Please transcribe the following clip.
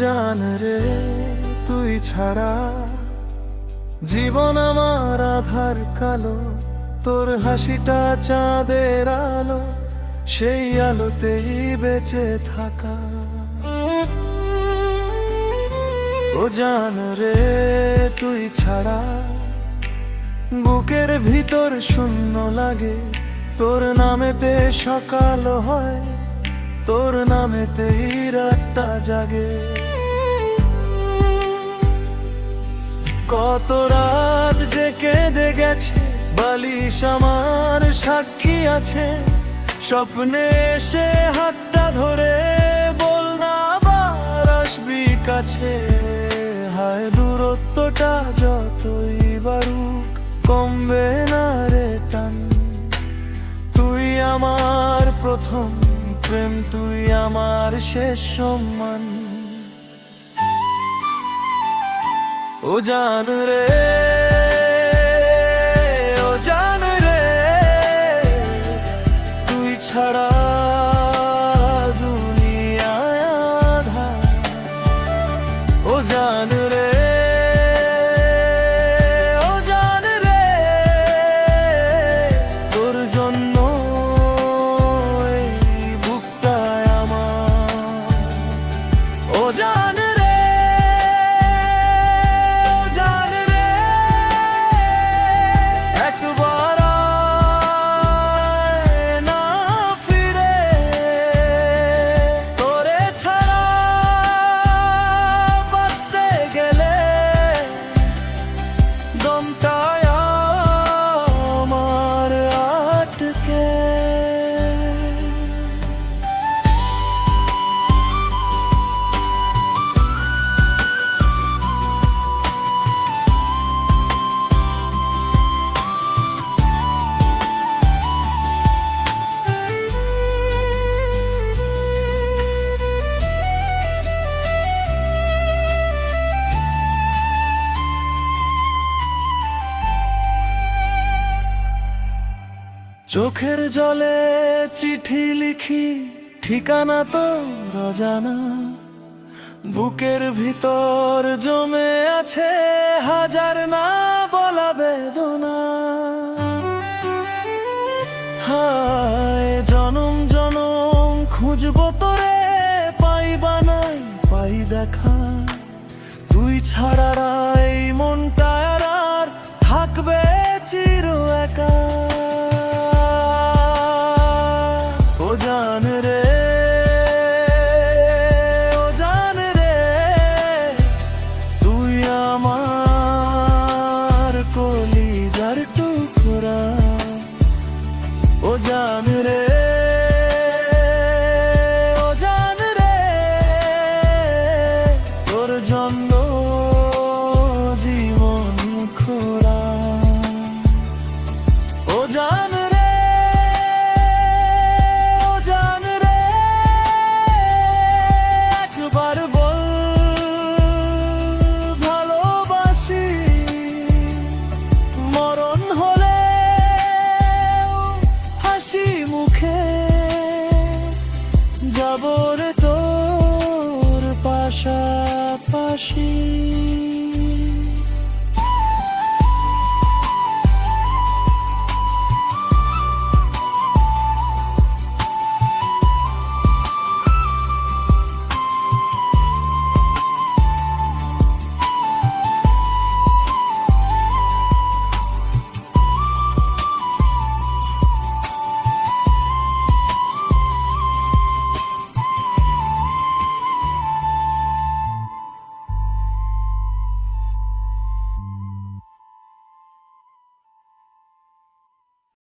জান রে তুই ছাড়া জীবন আমার আধার কালো, তোর হাসিটা চাঁদের আলো, সেই আলোতেই বেঁচে থাকা। ও জান রে তুই ছাড়া বুকের ভিতর শূন্য লাগে, তোর নামেতে সকাল হয়, তোর নামেতেই রাতটা জাগে। কত রাত যে কেঁদে গেছে, বালিশ আমার সাক্ষী আছে, স্বপ্নে এসে হাতটা ধরে বল না আবার আসবি কাছে। হায় দূরত্বটা যতই বাড়ুক কমবে না রে টান, তুই আমার প্রথম প্রেম, তুই আমার শেষ সম্মান। ও জান রে, ও জান রে তুই ছাড়া দুনিয়ায় আঁধার। ও জান রে, ও জান রে তোর জন্য এই বুকটায় আমার। ও জান রে, ও জান রে একবার আয় না ফিরে, তোরে ছাড়া বাঁচতে গেলে দমটায় আমার আটকে। চোখের জলে চিঠি লিখি, ঠিকানা তো অজানা, বুকের ভিতর জমে আছে হাজার না বলা বেদনা। হায় জনম জনম খুঁজবো তোরে, পাইবা নাই পাই দেখা, তুই ছাড়া এই মনটা আর থাকবে চির একা। ও জান রে, ও জান রে তুই আমার কলিজার টুকরা। ও জান রে, ও জান রে তোর জন্য জীবন খোড়া। ও জান রে, ও জান রে একবার বল ভালোবাসি, মরণ হলে হাসি মুখে যাব রে তোর পাশাপাশি।